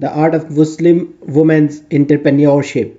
The Art of Muslim Women's Entrepreneurship.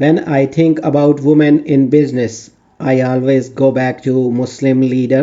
When I think about women in business, I always go back to Muslim leader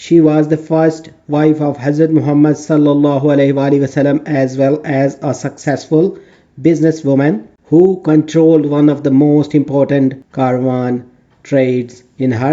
She was the first wife of Hazrat Muhammad sallallahu alaihi wasallam, as well as a successful businesswoman who controlled one of the most important caravan trades in her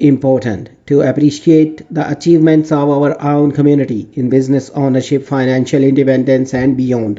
important to appreciate the achievements of our own community in business ownership, financial independence and beyond.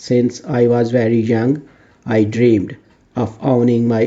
Since I was very young, I dreamed of owning my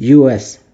US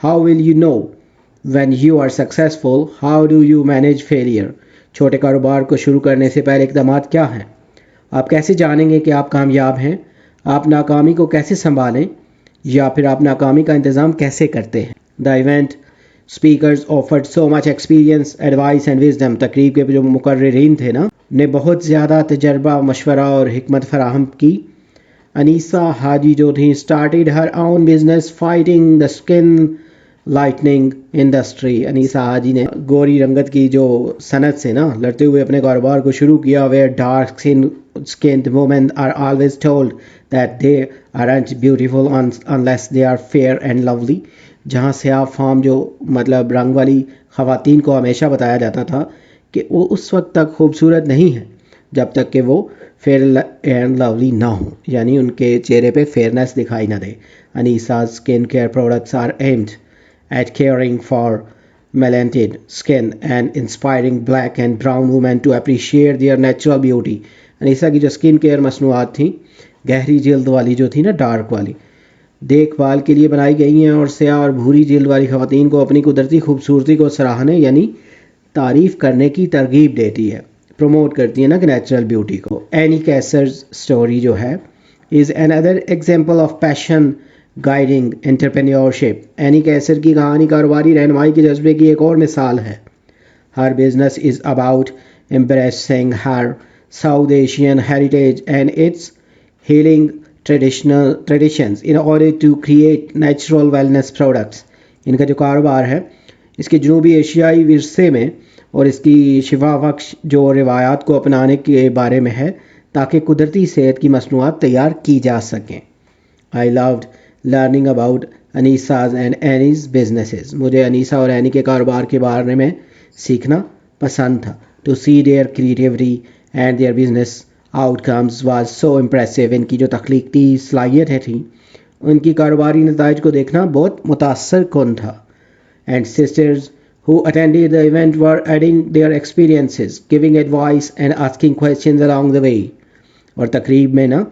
How will you know when you are successful? How do you manage failure? چھوٹے کاروبار کو شروع کرنے سے پہلے اقدامات کیا ہیں؟ آپ کیسے جانیں گے کہ آپ کامیاب ہیں؟ آپ ناکامی کو کیسے سنبھالیں یا پھر آپ ناکامی کا انتظام کیسے کرتے ہیں؟ The event speakers offered so much experience advice and wisdom. تقریب کے جو مقررین تھے نا نے بہت زیادہ تجربہ، مشورہ اور حکمت فراہم کی. انیسا حاجی جو تھیں started her own business fighting the skin lightening industry. Anisa Haji نے گوری رنگت کی جو صنعت سے نا لڑتے ہوئے اپنے کاروبار کو شروع کیا. Where dark skinned women are always told that they aren't beautiful unless they are fair and lovely. جہاں سیاہ فام جو مطلب رنگ والی خواتین کو ہمیشہ بتایا جاتا تھا کہ وہ اس وقت تک خوبصورت نہیں ہیں جب تک کہ وہ فیئر اینڈ لولی نہ ہوں، یعنی ان کے چہرے پہ فیئرنیس دکھائی نہ دے. Anisa's skin care products are aimed at caring for melanated skin and inspiring black and brown women to appreciate their natural beauty. انیسا کی جو اسکن کیئر مصنوعات تھیں گہری جلد والی جو تھی نا ڈارک والی، دیکھ بھال کے لیے بنائی گئی ہیں اور سیاہ اور بھوری جلد والی خواتین کو اپنی قدرتی خوبصورتی کو سراہنے یعنی تعریف کرنے کی ترغیب دیتی ہے، پروموٹ کرتی ہے نا کہ نیچرل بیوٹی کو. اینی کیسرز اسٹوری جو ہے از another example of passion guiding entrepreneurship. Any کیسر کی کہانی کاروباری رہنمائی کے جذبے کی ایک اور مثال ہے. Her business is about embracing her South Asian heritage and its healing traditions in order to create natural wellness products. ان کا جو کاروبار ہے اس کے جنوبی ایشیائی ورثے میں اور اس کی شفا بخش جو روایات کو اپنانے کے بارے میں ہے تاکہ قدرتی صحت کی مصنوعات تیار کی جا سکیں. I loved learning about Anisa's and Annie's businesses. مجھے انیسا اور اینی کے کاروبار کے بارے میں سیکھنا پسند تھا. To see their creativity and their business outcomes was so impressive. ان کی جو تخلیقی صلاحیتیں تھیں ان کی کاروباری نتائج کو دیکھنا بہت متاثر کن تھا. And sisters who attended the event were adding their experiences, giving advice and asking questions along the way. اور تقریب میں نا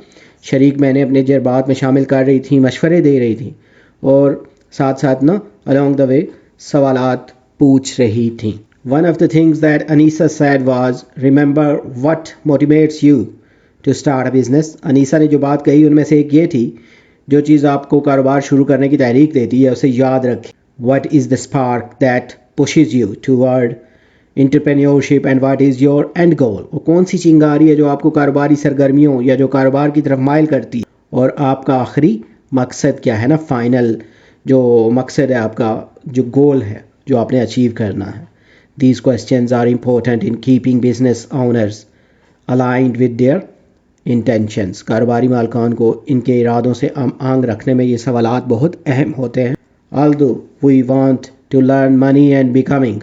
شریک میں نے اپنے تجربات میں شامل کر رہی تھیں، مشورے دے رہی تھیں اور ساتھ ساتھ نا along the way سوالات پوچھ رہی تھیں. One of the things that Anisa said was, remember what motivates you to start a business. انیسا نے جو بات کہی ان میں سے ایک یہ تھی جو چیز آپ کو کاروبار شروع کرنے کی تحریک دیتی ہے اسے یاد رکھیں. What is the spark that pushes you toward entrepreneurship and what is your end goal. وہ کون سی چنگاری ہے جو آپ کو کاروباری سرگرمیوں یا جو کاروبار کی طرف مائل کرتی ہے اور آپ کا آخری مقصد کیا ہے نا، فائنل جو مقصد ہے آپ کا، جو گول ہے جو آپ نے اچیو کرنا ہے. These questions are important in keeping business owners aligned with their intentions. کاروباری مالکان کو ان کے ارادوں سے آنگ رکھنے میں یہ سوالات بہت اہم ہوتے ہیں. Although we want to learn money and becoming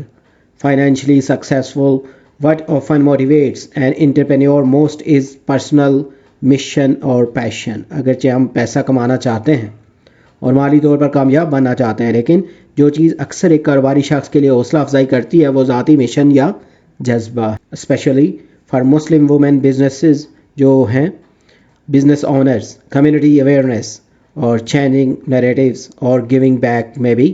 financially successful, what often motivates an entrepreneur most is personal mission اور passion. اگرچہ ہم پیسہ کمانا چاہتے ہیں اور مالی طور پر کامیاب بننا چاہتے ہیں، لیکن جو چیز اکثر ایک کاروباری شخص کے لیے حوصلہ افزائی کرتی ہے وہ ذاتی مشن یا جذبہ. Specially for Muslim women businesses جو ہیں بزنس اونرز، کمیونٹی اویئرنیس اور چینجنگ نیریٹیوز اور گیونگ بیک میں بھی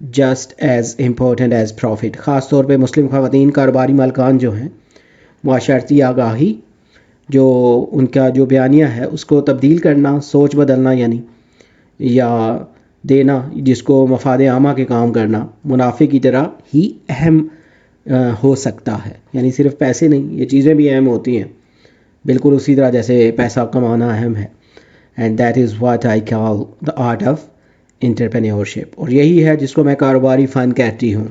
just as important as profit. خاص طور پہ مسلم خواتین کاروباری مالکان جو ہیں معاشرتی آگاہی جو ان کا جو بیانیہ ہے اس کو تبدیل کرنا، سوچ بدلنا یعنی یا دینا جس کو مفاد عامہ کے کام کرنا منافع کی طرح ہی اہم ہو سکتا ہے. یعنی صرف پیسے نہیں، یہ چیزیں بھی اہم ہوتی ہیں بالکل اسی طرح جیسے پیسہ کمانا اہم ہے. And that is what I call the art of entrepreneurship. اور یہی ہے جس کو میں کاروباری فن کہتی ہوں.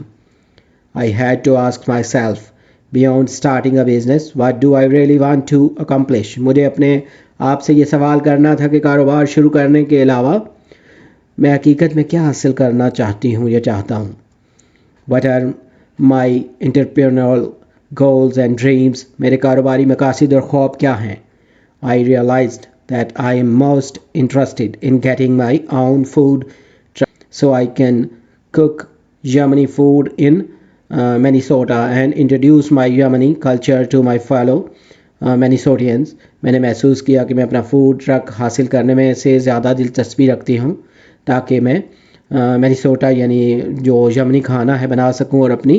I had to ask myself beyond starting a business, what do I really want to accomplish. مجھے اپنے آپ سے یہ سوال کرنا تھا کہ کاروبار شروع کرنے کے علاوہ میں حقیقت میں کیا حاصل کرنا چاہتی ہوں یا چاہتا ہوں. What are my entrepreneurial goals and dreams. میرے کاروباری مقاصد اور خواب کیا ہیں. I realized that I am most interested in getting my own food truck so I can cook Yemeni food in Minnesota and introduce my Yemeni culture to my fellow Minnesotans. میں نے محسوس کیا کہ میں اپنا فوڈ ٹرک حاصل کرنے میں سے زیادہ دلچسپی رکھتی ہوں تاکہ میں مینیسوٹا یعنی جو یمنی کھانا ہے بنا سکوں اور اپنی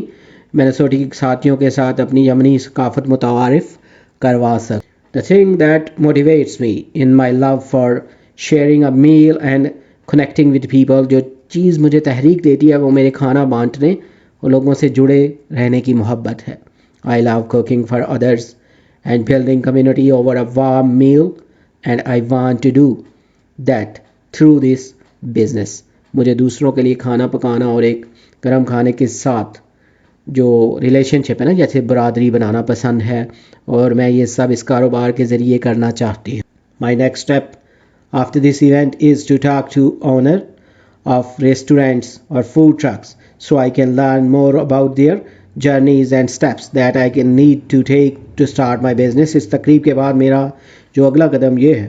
مینیسوٹی کے ساتھیوں کے ساتھ اپنی یمنی ثقافت متعارف کروا سکوں. The thing that motivates me in my love for sharing a meal and connecting with people, جو چیز مجھے تحریک دیتی ہے وہ میرے کھانا بانٹنے اور لوگوں سے جڑے رہنے کی محبت ہے. I love cooking for others and building community over a warm meal, and I want to do that through this business. مجھے دوسروں کے لیے کھانا پکانا اور ایک گرم کھانے کے ساتھ جو ریلیشن شپ ہے نا جیسے برادری بنانا پسند ہے اور میں یہ سب اس کاروبار کے ذریعے کرنا چاہتی ہوں. My next step after this event is to talk to owner of restaurants اور food trucks so I can learn more about their journeys and steps that I can need to take to start my business. اس تقریب کے بعد میرا جو اگلا قدم یہ ہے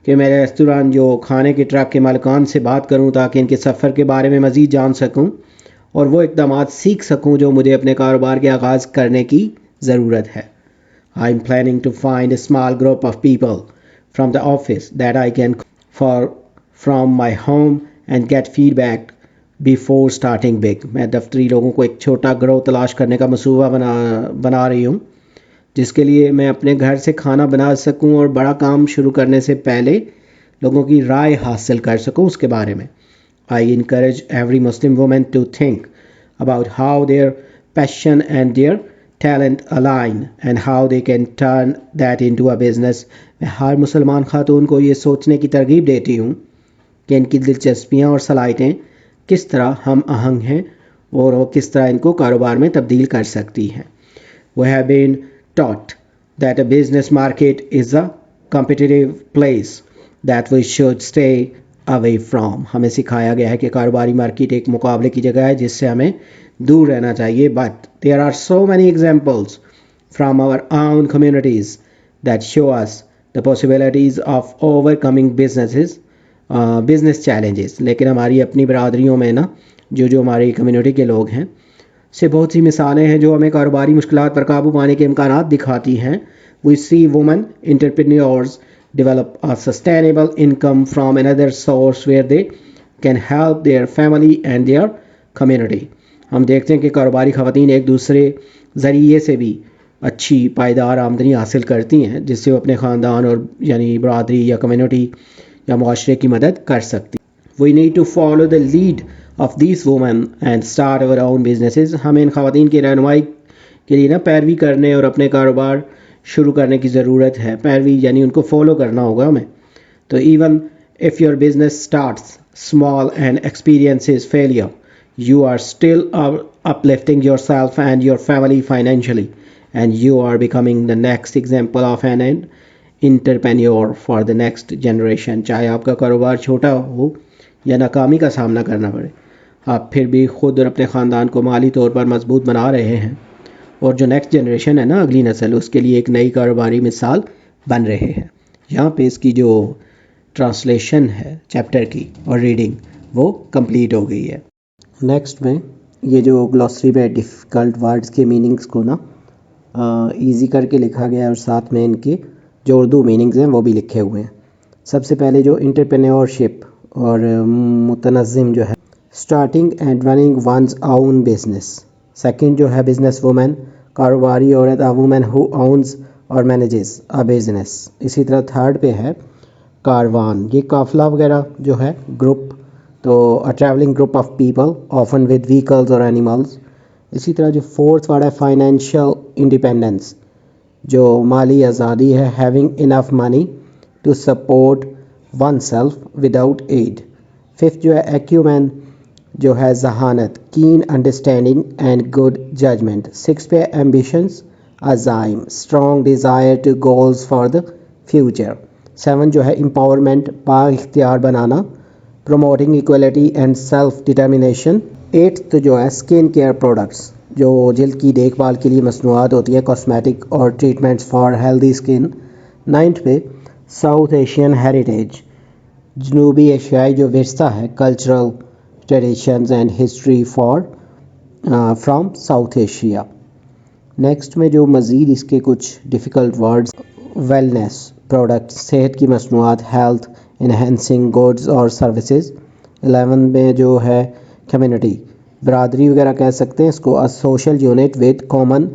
کہ میں ریستوران جو کھانے کے ٹرک کے مالکان سے بات کروں تاکہ ان کے سفر کے بارے میں مزید جان سکوں اور وہ اقدامات سیکھ سکوں جو مجھے اپنے کاروبار کے آغاز کرنے کی ضرورت ہے. I am planning to find a small group of people from the office that I can from my home and get feedback before starting big. میں دفتری لوگوں کو ایک چھوٹا گروہ تلاش کرنے کا منصوبہ بنا رہی ہوں جس کے لیے میں اپنے گھر سے کھانا بنا سکوں اور بڑا کام شروع کرنے سے پہلے لوگوں کی رائے حاصل کر سکوں اس کے بارے میں. I encourage every Muslim woman to think about how their passion and their talent align and how they can turn that into a business. میں ہر مسلمان خاتون کو یہ سوچنے کی ترغیب دیتی ہوں کہ ان کی دلچسپیاں اور صلاحیتیں کس طرح ہم آہنگ ہیں اور وہ کس طرح ان کو کاروبار میں تبدیل کر سکتی ہیں. We have been taught that a business market is a competitive place that we should stay away from. ہمیں سکھایا گیا ہے کہ کاروباری مارکیٹ ایک مقابلے کی جگہ ہے جس سے ہمیں دور رہنا چاہیے. But there are so many examples from our own communities that show us the possibilities of overcoming business challenges. لیکن ہماری اپنی برادریوں میں نا جو ہماری کمیونٹی کے لوگ ہیں سے بہت سی مثالیں ہیں جو ہمیں کاروباری مشکلات پر قابو پانے کے امکانات دکھاتی ہیں. We see women entrepreneurs develop a sustainable income from another source where they can help their family and their community. ہم دیکھتے ہیں کہ کاروباری خواتین ایک دوسرے ذریعے سے بھی اچھی پائیدار آمدنی حاصل کرتی ہیں جس سے وہ اپنے خاندان اور یعنی برادری یا کمیونٹی یا معاشرے کی مدد کر سکتی. We need to follow the lead of these women and start our own businesses. ہمیں ان خواتین کی رہنمائی کے لیے نا پیروی کرنے اور اپنے کاروبار شروع کرنے کی ضرورت ہے. پیروی یعنی ان کو فالو کرنا ہوگا ہمیں. تو even if your business starts small and experiences failure, you are still uplifting yourself and your family financially, and you are becoming the next example of an entrepreneur for the next generation. چاہے آپ کا کاروبار چھوٹا ہو یا ناکامی کا سامنا کرنا پڑے آپ پھر بھی خود اور اپنے خاندان کو مالی طور پر مضبوط بنا رہے ہیں اور جو نیکسٹ جنریشن ہے نا اگلی نسل اس کے لیے ایک نئی کاروباری مثال بن رہے ہیں. یہاں پہ اس کی جو ٹرانسلیشن ہے چیپٹر کی اور ریڈنگ وہ کمپلیٹ ہو گئی ہے. نیکسٹ میں یہ جو گلوسری میں ڈیفیکلٹ ورڈز کے میننگز کو نا ایزی کر کے لکھا گیا ہے اور ساتھ میں ان کے جو اردو میننگز ہیں وہ بھی لکھے ہوئے ہیں. سب سے پہلے جو انٹرپرینیورشپ اور متنظم جو ہے starting and running one's own business. Second جو ہے بزنس وومن کاروباری عورت a woman who owns or manages a business. اسی طرح تھرڈ پہ ہے کاروان یہ قافلہ وغیرہ جو ہے گروپ تو a traveling group of people often with vehicles or animals. اسی طرح جو فورتھ ورڈ ہے فائنینشیل انڈیپینڈنس جو مالی آزادی ہے having enough money to support oneself without aid. Fifth جو ہے ایکیومین جو ہے ذہانت keen understanding and good judgement. Six پہ ایمبیشنس عزائم strong desire to goals for the future. Seven جو ہے امپاورمنٹ با اختیار بنانا promoting equality and self determination. Eighth جو ہے اسکن کیئر پروڈکٹس جو جلد کی دیکھ بھال کے لیے مصنوعات ہوتی ہیں کاسمیٹک اور treatments for healthy skin. Ninth پہ ساؤتھ ایشین ہیریٹیج جنوبی ایشیائی جو ورثہ ہے cultural traditions and history from south Asia. Next میں جو مزید اس کے کچھ ڈیفیکلٹ ورڈز ویلنس پروڈکٹ صحت کی مصنوعات ہیلتھ انہینسنگ گوڈز اور سروسز. 11 میں جو ہے کمیونٹی، برادری وغیرہ کہہ سکتے ہیں اس کو، social unit with common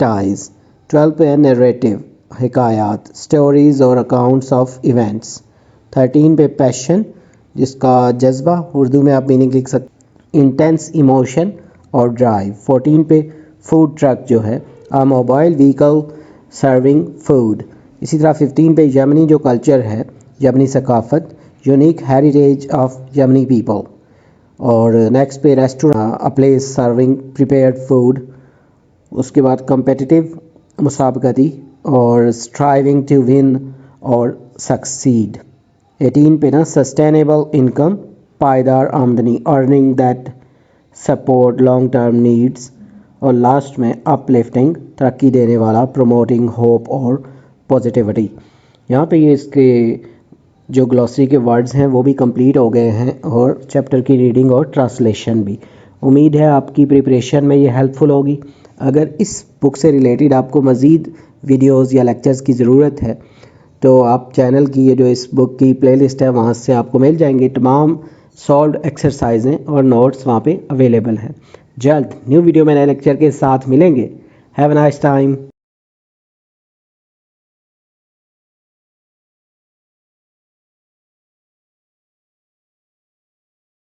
ties. 12 پہ ہے نیریٹو، حکایات، اسٹوریز اور اکاؤنٹس آف ایونٹس۔ 13 پہ پیشن، جس کا جذبہ، اردو میں آپ میننگ لکھ سکتے، انٹینس ایموشن اور ڈرائیو۔ 14 پہ فوڈ ٹرک جو ہے، موبائل وہیکل سرونگ فوڈ۔ اسی طرح 15 پہ یمنی جو کلچر ہے، یمنی ثقافت، unique heritage of Yemeni people. اور نیکسٹ پہ restaurant, a place serving prepared food. اس کے بعد کمپیٹیٹیو، مسابقتی، اور اسٹرائیونگ ٹو ون اور سکسیڈ۔ 18 پہ نا سسٹینیبل انکم، پائیدار آمدنی، earning that support long term needs. اور لاسٹ میں اپ لفٹنگ، ترقی دینے والا، پروموٹنگ ہوپ اور پازیٹیوٹی۔ یہاں پہ یہ اس کے جو گلوسری کے ورڈز ہیں وہ بھی کمپلیٹ ہو گئے ہیں، اور چیپٹر کی ریڈنگ اور ٹرانسلیشن بھی۔ امید ہے آپ کی پریپریشن میں یہ ہیلپ فل ہوگی۔ اگر اس بک سے ریلیٹڈ آپ کو مزید ویڈیوز یا لیکچرز کی ضرورت ہے تو آپ چینل کی یہ جو اس بک کی پلے لسٹ ہے وہاں سے آپ کو مل جائیں گے، تمام سالوڈ ایکسرسائزیں اور نوٹس وہاں پہ اویلیبل ہیں۔ جلد نیو ویڈیو میں نئے لیکچر کے ساتھ ملیں گے۔ Have a nice time.